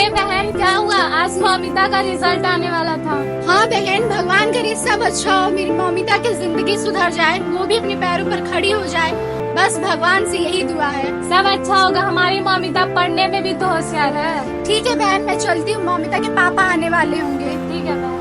अरे बहन क्या हुआ? आज मौमिता का रिजल्ट आने वाला था। हाँ बहन, भगवान करे सब अच्छा हो, मेरी मौमिता की जिंदगी सुधर जाए, वो भी अपने पैरों पर खड़ी हो जाए। बस भगवान से यही दुआ है। सब अच्छा होगा। हमारी मौमिता पढ़ने में भी तो होशियार है। ठीक है बहन, मैं चलती हूँ, मौमिता के पापा आने वाले होंगे। ठीक है बहन।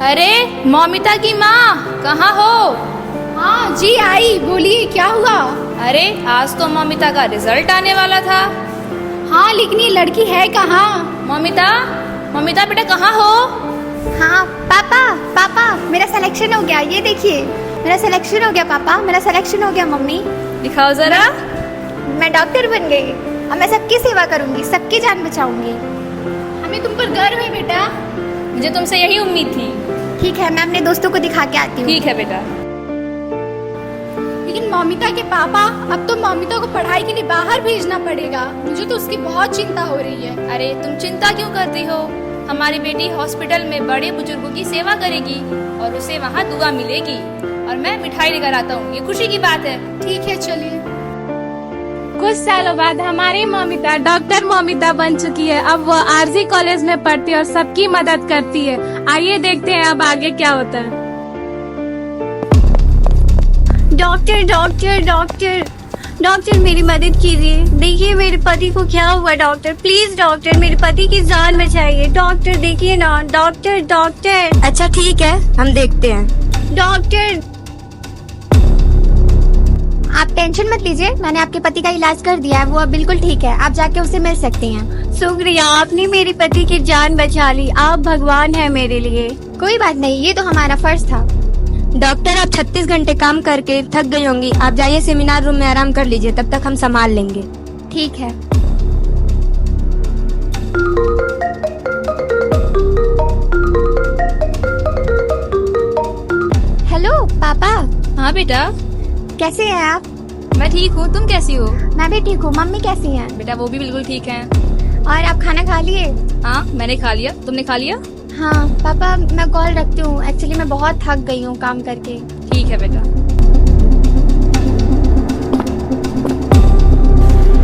अरे मौमिता की माँ कहाँ हो? हाँ जी आई, बोलिए क्या हुआ? अरे आज तो मौमिता का रिजल्ट आने वाला था। हाँ लेकिन ये लड़की है कहाँ? मौमिता, मौमिता बेटा कहाँ हो? हाँ पापा, पापा मेरा सिलेक्शन हो गया, ये देखिए मेरा सिलेक्शन हो गया। पापा मेरा सिलेक्शन हो गया। मम्मी दिखाओ जरा। मैं डॉक्टर बन गई। अब मैं सबकी सेवा करूंगी, सबकी जान बचाऊंगी। हमें तुम पर गर्व है बेटा। मुझे तुमसे यही उम्मीद थी। ठीक है, मैं अपने दोस्तों को दिखा के आती हूँ। ठीक है बेटा। लेकिन मौमिता के पापा, अब तो मौमिता को पढ़ाई के लिए बाहर भेजना पड़ेगा। मुझे तो उसकी बहुत चिंता हो रही है। अरे तुम चिंता क्यों करती हो? हमारी बेटी हॉस्पिटल में बड़े बुजुर्गों की सेवा करेगी और उसे वहाँ दुआ मिलेगी और मैं मिठाई लेकर आता हूँ। ये खुशी की बात है। ठीक है चलिए। कुछ सालों बाद हमारी मौमिता डॉक्टर मौमिता बन चुकी है। अब वो आरजी कॉलेज में पढ़ती है और सबकी मदद करती है। आइए देखते हैं अब आगे क्या होता है। डॉक्टर डॉक्टर डॉक्टर डॉक्टर मेरी मदद कीजिए। देखिए मेरे पति को क्या हुआ। डॉक्टर प्लीज, डॉक्टर मेरे पति की जान बचाइए। डॉक्टर देखिए ना। Doctor doctor. अच्छा ठीक है, हम देखते हैं। डॉक्टर आप टेंशन मत लीजिए, मैंने आपके पति का इलाज कर दिया है, वो अब बिल्कुल ठीक है। आप जाके उससे मिल सकती हैं। शुक्रिया, आपने मेरे पति की जान बचा ली। आप भगवान हैं मेरे लिए। कोई बात नहीं, ये तो हमारा फर्ज था। डॉक्टर आप 36 घंटे काम करके थक गई होंगी, आप जाइए सेमिनार रूम में आराम कर लीजिए, तब तक हम संभाल लेंगे। ठीक है। हेलो पापा। हाँ बेटा। कैसे हैं आप? मैं ठीक हूँ, तुम कैसी हो? मैं भी ठीक हूँ। मम्मी कैसी हैं? बेटा वो भी बिल्कुल ठीक है। और आप खाना खा लिए? हाँ मैंने खा लिया, तुमने खा लिया? हाँ पापा, मैं कॉल रखती हूँ, एक्चुअली मैं बहुत थक गई हूँ काम करके। ठीक है बेटा।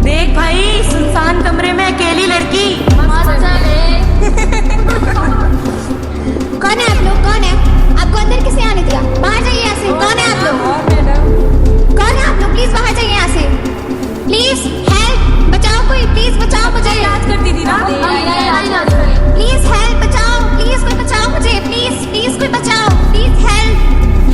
देख भाई, सुनसान कमरे में अकेली लड़की। कौन है आप लोग? कौन है? आपको अंदर किसे आने दिया? बाहर जाइए यहाँ से। कौन है आप लोग? कौन है आप लोग? प्लीज बाहर जाइए यहाँ से। प्लीज हेल्प, बचाओ कोई, प्लीज बचाओ मुझे। याद करती थी ना। प्लीज हेल्प, बचाओ, प्लीज कोई बचाओ मुझे। प्लीज प्लीज कोई बचाओ। प्लीज हेल्प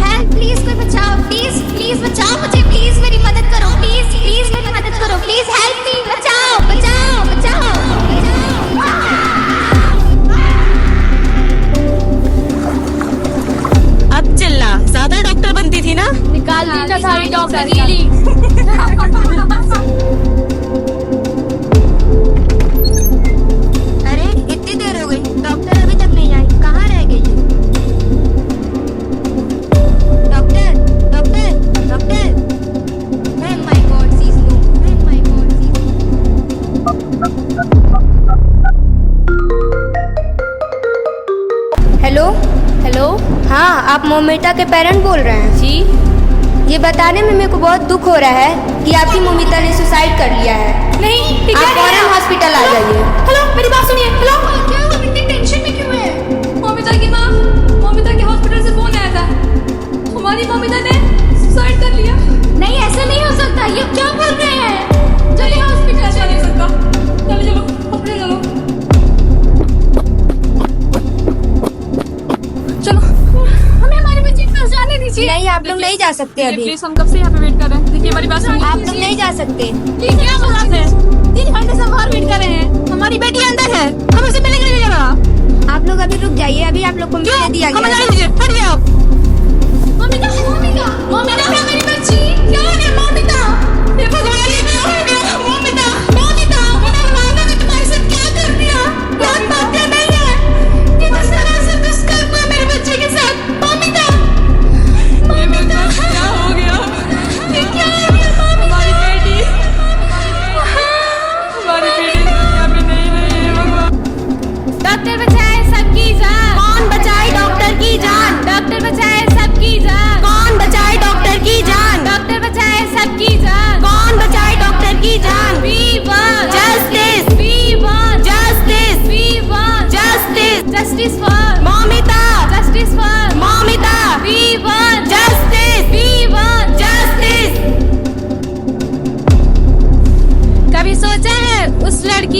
हेल्प, प्लीज कोई बचाओ। प्लीज प्लीज बचाओ मुझे। प्लीज मेरी मदद करो। प्लीज प्लीज मेरी मदद करो। Please help me. बचाओ बचाओ बचाओ। अब चिल्ला, ज्यादा डॉक्टर बनती थी ना। निकाल दी था सारी डॉक्टर। अरे इतनी देर हो गई, डॉक्टर अभी तक नहीं आई, कहाँ रह गई है? Doctor doctor doctor. Oh my God, Sisnu, oh my God, Sisnu। Hello hello. हाँ, आप मौमिता के पेरेंट बोल रहे हैं? जी। ये बताने में मेरे को बहुत दुख हो रहा है कि आपकी मौमिता ने सुसाइड कर लिया है। नहीं, आप फौरन हॉस्पिटल आ जाइए। हेलो मेरी बात सुनिए। हेलो, क्या हुआ? इतनी टेंशन में क्यों है? मौमिता की माँ, मौमिता के हॉस्पिटल से फोन आया था, हमारी मौमिता ने सुसाइड कर लिया। नहीं ऐसा नहीं हो सकता, ये क्या बोल रहे हैं? चलिए हॉस्पिटल। ऐसा नहीं हो सकता। चलो चलो हॉस्पिटल चलो। चलो हमें हमारे बच्चे के पास जाने दीजिए। नहीं, आप लोग नहीं जा सकते अभी। प्लीज, हम कब से यहाँ पे वेट कर रहे हैं। देखिए हमारी बात सुनिए। आप लोग नहीं जा सकते। ये क्या बात है? 3 घंटे से बाहर वेट कर रहे हैं। हमारी बेटी अंदर है, हम उसे मिलेंगे नहीं जगह। आप लोग अभी रुक जाइए, अभी आप लोग को मिलने दिया गया है। दीजिए, हटिए आप। मम्मिता मम्मिता मम्मिता है मेरी बच्ची। क्या हो गया मम्मिता? ये भगवान, ये क्या हो गया? मम्मिता मम्मिता भगवान ने तुम्हारे साथ क्या कर दिया? बहुत बातें नहीं है। ये किस तरह से दुष्कर्म हुआ मेरे बच्चे के साथ? मम्मिता मम्मिता क्या हो गया? ये क्या हो गया मम्मिता? हमारी बेटी यहाँ पे नहीं रही है। भगवान डॉक्टर बचाए सबकी जान। कौन बचाए डॉक्टर की जान? डॉक्टर बचाए सबकी जान। कौन बचाए डॉक्टर की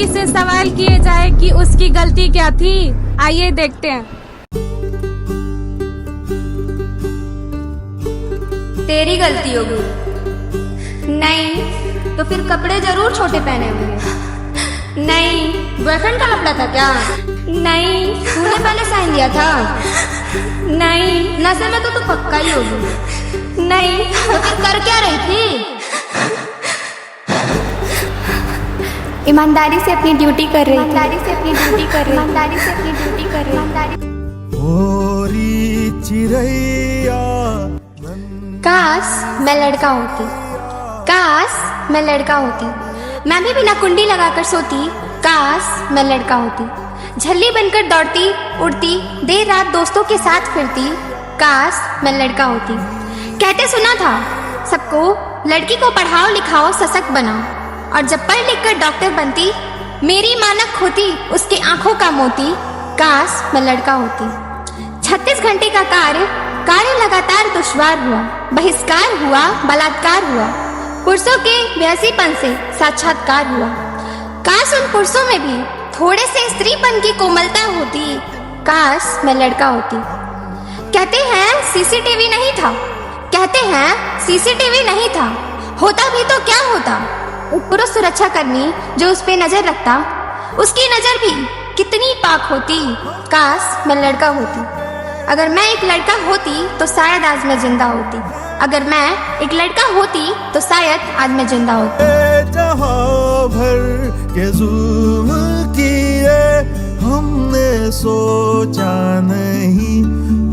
लड़की से सवाल किए जाए कि उसकी गलती क्या थी। आइए देखते हैं। तेरी गलती होगी। नहीं तो फिर कपड़े जरूर छोटे पहने होंगे। नहीं, बॉयफ्रेंड का कपड़ा था क्या? नहीं, तूने पहले साइन दिया था। नहीं, नशे में तो तू पक्का ही होगी। नहीं, तो फिर कर क्या रही थी? ईमानदारी से अपनी ड्यूटी कर रही थी। ईमानदारी से अपनी ड्यूटी कर रही। ईमानदारी से अपनी ड्यूटी कर रही। ईमानदारी। ओरी चिरैया काश मैं लड़का होती। काश मैं लड़का होती। मैं भी बिना कुंडी लगाकर सोती। काश मैं लड़का होती। झल्ली बनकर दौड़ती उड़ती, देर रात दोस्तों के साथ फिरती। काश मैं लड़का होती। कहते सुना था सबको, लड़की को पढ़ाओ लिखाओ सशक्त बनाओ। और जब पढ़ लिख कर डॉक्टर बनती, मेरी मानक होती उसके आंखों का मोती। काश मैं लड़का होती। 36 घंटे का कार्य लगातार दुश्वार हुआ। बहिष्कार हुआ, बलात्कार हुआ, पुरुषों के व्यसीपन से साक्षात्कार हुआ। काश उन पुरुषों में भी थोड़े से स्त्रीपन की कोमलता होती। काश मैं लड़का होती। कहते हैं सीसीटीवी नहीं था। कहते हैं सीसीटीवी नहीं था। होता भी तो क्या होता? पुरुष सुरक्षा कर्मी जो उस पे नजर रखता, उसकी नजर भी कितनी पाक होती। काश मैं लड़का होती। अगर मैं एक लड़का होती तो शायद आज मैं जिंदा होती। अगर मैं एक लड़का होती तो शायद आज मैं जिंदा होती। जहां भर के जुल्म किए हमने सोचा नहीं,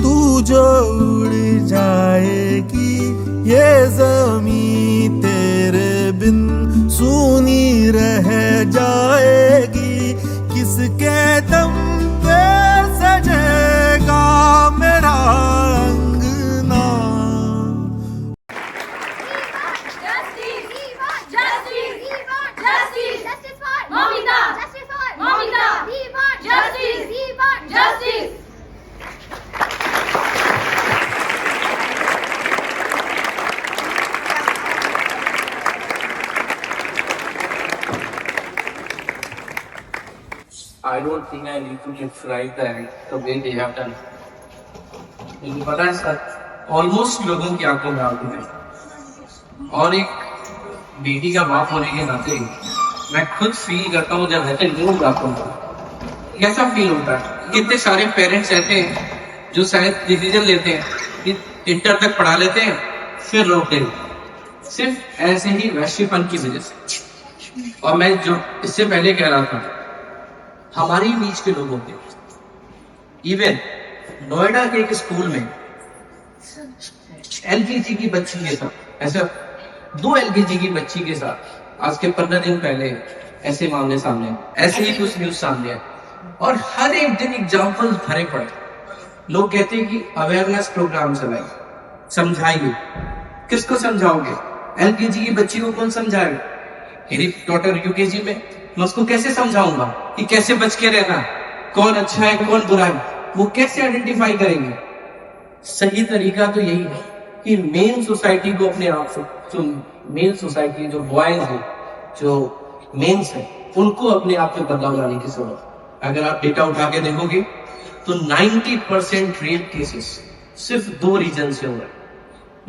तू जो उड़ जाएगी ये ज़मीं तेरे बिन सूनी रह जाएगी। किसके दम पे सजेगा मेरा अंगना। I don't think I need to describe that the way they have done. मुझे पता है सर, ऑलमोस्ट लोगों की आंखों में आंसू है। और एक बेटी का बाप होने के नाते मैं खुद फील करता हूँ जब ऐसे न्यूज आता हूँ, कैसा फील होता है। कितने सारे पेरेंट्स ऐसे हैं जो शायद डिसीजन लेते हैं कि इंटर तक पढ़ा लेते हैं फिर रोकते हैं, सिर्फ ऐसे ही वैश्यपन की वजह से। और मैं जो इससे पहले कह रहा था, हमारे बीच के लोगों के, इवन नोएडा के एक स्कूल में एलकेजी की बच्ची के साथ, ऐसा 2 एलकेजी की बच्ची के साथ आज के 15 दिन पहले ऐसे मामले सामने, ऐसे ही कुछ न्यूज सामने है। और हर एक दिन एग्जाम्पल भरे पड़े। लोग कहते हैं कि अवेयरनेस प्रोग्राम चलाइए, समझाइए। किसको समझाओगे? एलकेजी की बच्ची को कौन समझाएगा? मेरी डॉटर यूकेजी में, मैं उसको कैसे समझाऊंगा कि कैसे बच के रहना, कौन अच्छा है कौन बुरा है, वो कैसे आइडेंटिफाई करेंगे? सही तरीका तो यही है कि मेन सोसाइटी को अपने आप से, जो मेन सोसाइटी, जो बॉयज है, जो मेन्स है, उनको अपने आप में बदलाव लाने की जरूरत है। अगर आप डेटा उठा के देखोगे तो 90% रेप केसेस सिर्फ 2 रीजन से हो रहे हैं।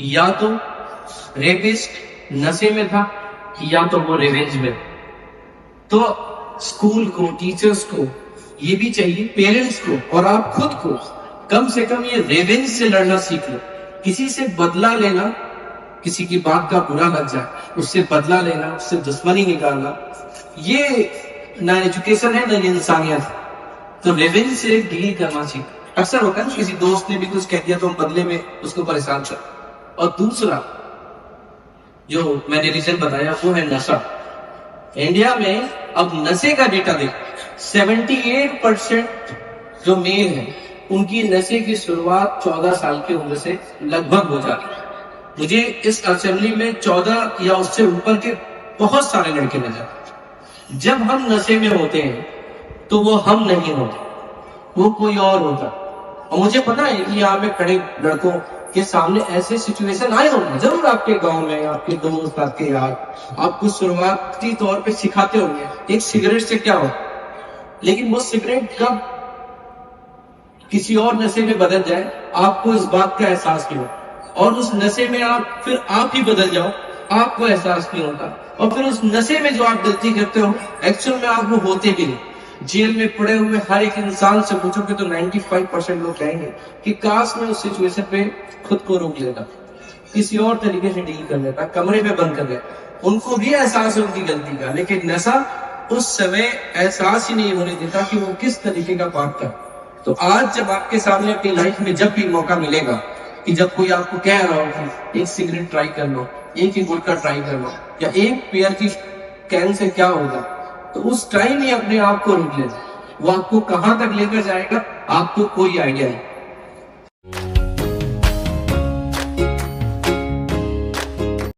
या तो रेपिस्ट नशे में था, या तो वो रिवेंज में। तो स्कूल को, टीचर्स को ये भी चाहिए, पेरेंट्स को और आप खुद को कम से कम ये रिवेंज से लड़ना सीख लो। किसी से बदला लेना, किसी की बात का बुरा लग जाए उससे बदला लेना, उससे दुश्मनी निकालना, ये ना एजुकेशन है ना इंसानियत। तो रिवेंज से डील करना सीख। अक्सर होता है किसी दोस्त ने भी कुछ कह दिया तो हम बदले में उसको परेशान कर। और दूसरा जो मैंने रीजन बताया वो है नशा। इंडिया में अब नशे का डेटा देखो, 78% जो मेल है उनकी नशे की शुरुआत 14 साल की उम्र से लगभग हो जाती है। मुझे इस असेंबली में 14 या उससे ऊपर के बहुत सारे लड़के नजर। जब हम नशे में होते हैं तो वो हम नहीं होते, वो कोई और होता। और मुझे पता है कि यहाँ में खड़े लड़कों के सामने ऐसे सिचुएशन आए होंगे जरूर, आपके गांव में आपके दोस्त आपके यार आपको शुरुआती तौर पे सिखाते होंगे एक सिगरेट से क्या हो, लेकिन वो सिगरेट कब किसी और नशे में बदल जाए आपको इस बात का एहसास नहीं होता, और उस नशे में आप ही बदल जाओ, आपको एहसास नहीं होता, और फिर उस नशे में जो आप गलती करते हो एक्चुअल में आप वो होते भी नहीं। जेल में पड़े हुए हर एक इंसान से पूछोगे तो 95% लोग कहेंगे कि काश मैं उस सिचुएशन पे खुद को रोक लेता, किसी और तरीके से डील कर लेता, कमरे में बंद कर लेता। उनको भी एहसास है उनकी गलती का, लेकिन नशा उस समय एहसास ही नहीं होने देता कि वो किस तरीके का पाप था। तो आज जब आपके सामने अपनी लाइफ में जब भी मौका मिलेगा कि जब कोई आपको कह रहा हो कि एक सिगरेट ट्राई कर लो, एक ही गुटखा ट्राई कर लो, या एक पेयर की कैन से क्या होगा, तो उस टाइम ही अपने आप को रोक लेना। वो आपको कहां तक लेकर जाएगा आपको कोई आइडिया नहीं।